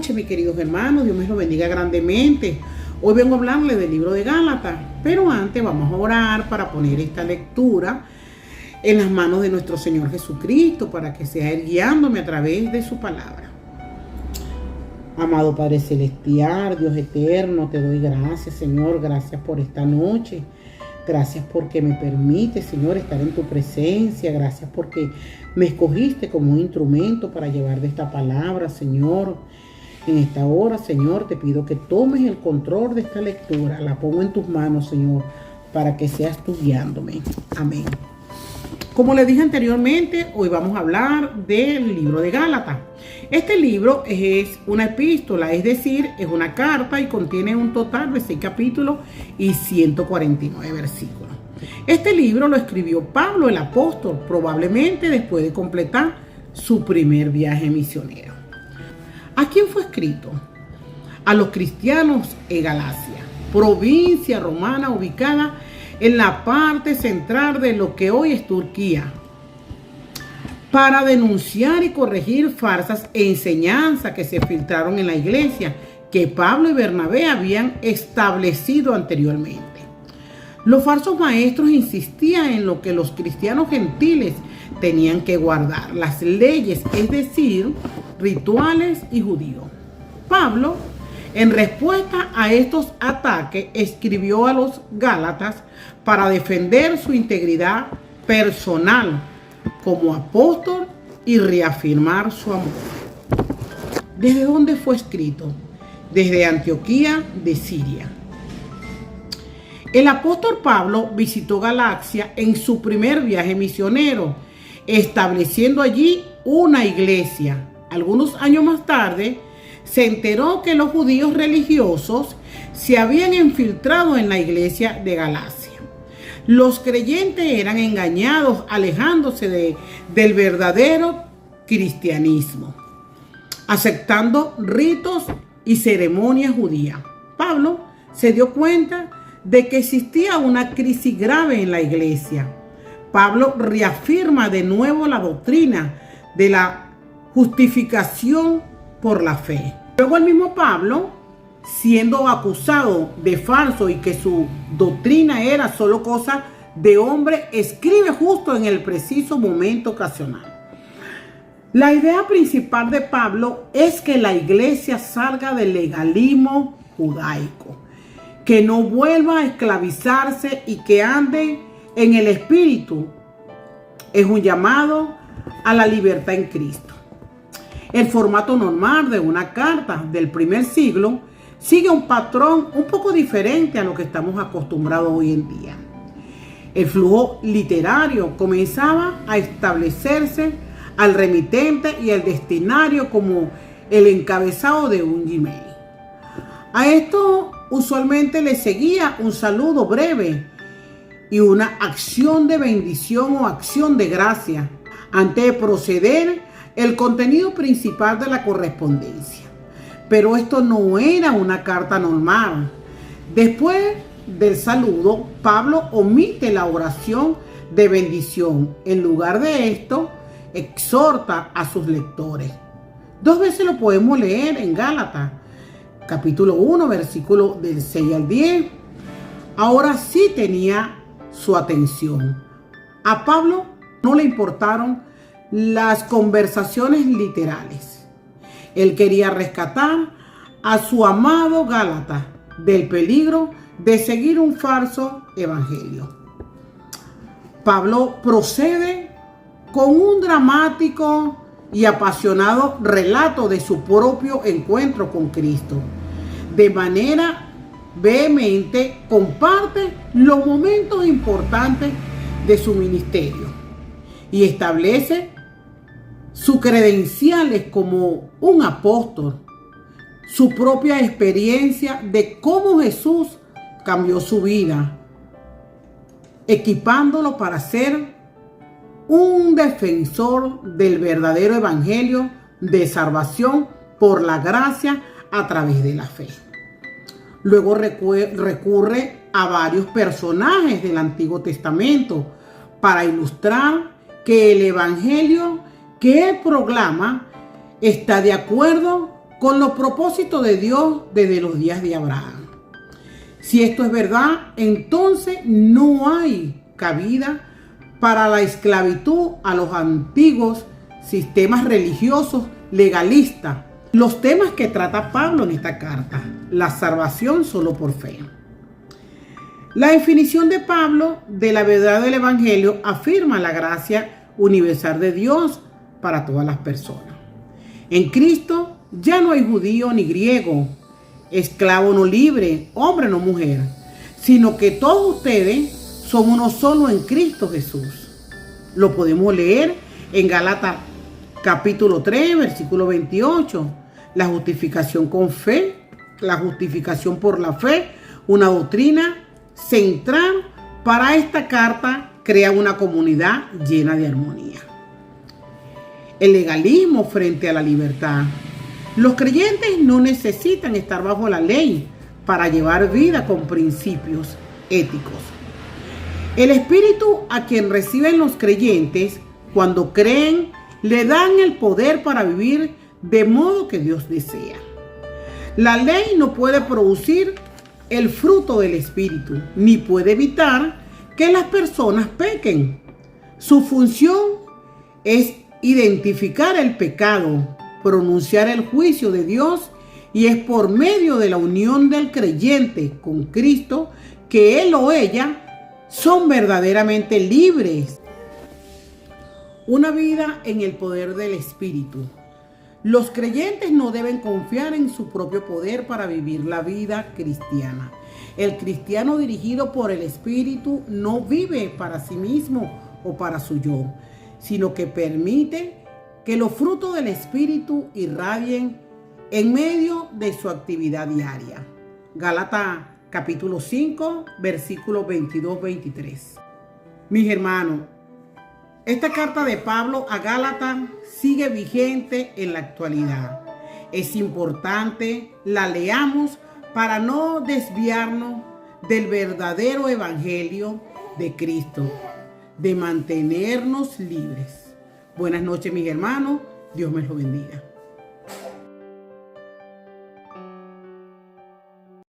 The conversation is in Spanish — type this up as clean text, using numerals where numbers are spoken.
noches, mis queridos hermanos. Dios me los bendiga grandemente. Hoy vengo a hablarles del libro de Gálatas, pero antes vamos a orar para poner esta lectura en las manos de nuestro Señor Jesucristo, para que sea Él guiándome a través de su palabra. Amado Padre Celestial, Dios eterno, te doy gracias, Señor. Gracias por esta noche. Gracias porque me permite, Señor, estar en tu presencia. Gracias porque me escogiste como un instrumento para llevar de esta palabra, Señor. En esta hora, Señor, te pido que tomes el control de esta lectura. La pongo en tus manos, Señor, para que seas tú guiándome. Amén. Como les dije anteriormente, hoy vamos a hablar del libro de Gálatas. Este libro es una epístola, es decir, es una carta y contiene un total de 6 capítulos y 149 versículos. Este libro lo escribió Pablo el apóstol, probablemente después de completar su primer viaje misionero. ¿A quién fue escrito? A los cristianos en Galacia, provincia romana ubicada en la parte central de lo que hoy es Turquía, para denunciar y corregir falsas enseñanzas que se filtraron en la iglesia que Pablo y Bernabé habían establecido anteriormente. Los falsos maestros insistían en lo que los cristianos gentiles tenían que guardar, las leyes, es decir, rituales y judíos. Pablo, en respuesta a estos ataques, escribió a los Gálatas para defender su integridad personal como apóstol y reafirmar su amor. ¿Desde dónde fue escrito? Desde Antioquía de Siria. El apóstol Pablo visitó Galacia en su primer viaje misionero, estableciendo allí una iglesia. Algunos años más tarde, se enteró que los judíos religiosos se habían infiltrado en la iglesia de Galacia. Los creyentes eran engañados, alejándose del verdadero cristianismo, aceptando ritos y ceremonias judías. Pablo se dio cuenta de que existía una crisis grave en la iglesia. Pablo reafirma de nuevo la doctrina de la justificación por la fe. Luego el mismo Pablo, siendo acusado de falso y que su doctrina era solo cosa de hombre, escribe justo en el preciso momento ocasional. La idea principal de Pablo es que la iglesia salga del legalismo judaico, que no vuelva a esclavizarse y que ande en el espíritu. Es un llamado a la libertad en Cristo. El formato normal de una carta del primer siglo sigue un patrón un poco diferente a lo que estamos acostumbrados hoy en día. El flujo literario comenzaba a establecerse al remitente y al destinario como el encabezado de un Gmail. A esto usualmente le seguía un saludo breve y una acción de bendición o acción de gracia antes de proceder el contenido principal de la correspondencia. Pero esto no era una carta normal. Después del saludo, Pablo omite la oración de bendición. En lugar de esto, exhorta a sus lectores. 2 veces lo podemos leer en Gálatas, capítulo 1, versículo del 6 al 10. Ahora sí tenía su atención. A Pablo no le importaron las conversaciones literales. Él quería rescatar a su amado Gálatas del peligro de seguir un falso evangelio. Pablo procede con un dramático y apasionado relato de su propio encuentro con Cristo. De manera vehemente comparte los momentos importantes de su ministerio y establece sus credenciales como un apóstol, su propia experiencia de cómo Jesús cambió su vida, equipándolo para ser un defensor del verdadero evangelio de salvación por la gracia a través de la fe. Luego recurre a varios personajes del Antiguo Testamento para ilustrar que el evangelio que él proclama está de acuerdo con los propósitos de Dios desde los días de Abraham. Si esto es verdad, entonces no hay cabida para la esclavitud a los antiguos sistemas religiosos legalistas. Los temas que trata Pablo en esta carta: la salvación solo por fe. La definición de Pablo de la verdad del Evangelio afirma la gracia universal de Dios para todas las personas. En Cristo ya no hay judío ni griego, esclavo no libre, hombre no mujer, sino que todos ustedes son uno solo en Cristo Jesús. Lo podemos leer en Gálatas capítulo 3, versículo 28. La justificación con fe, la justificación por la fe, una doctrina central para esta carta, crea una comunidad llena de armonía. El legalismo frente a la libertad. Los creyentes no necesitan estar bajo la ley para llevar vida con principios éticos. El Espíritu a quien reciben los creyentes cuando creen le dan el poder para vivir de modo que Dios desea. La ley no puede producir el fruto del Espíritu, ni puede evitar que las personas pequen. Su función es identificar el pecado, pronunciar el juicio de Dios, y es por medio de la unión del creyente con Cristo que él o ella son verdaderamente libres. Una vida en el poder del Espíritu. Los creyentes no deben confiar en su propio poder para vivir la vida cristiana. El cristiano dirigido por el Espíritu no vive para sí mismo o para su yo, sino que permite que los frutos del Espíritu irradien en medio de su actividad diaria. Gálatas capítulo 5, versículos 22-23. Mis hermanos, esta carta de Pablo a Gálatas sigue vigente en la actualidad. Es importante la leamos para no desviarnos del verdadero evangelio de Cristo, de mantenernos libres. Buenas noches, mis hermanos. Dios me los bendiga.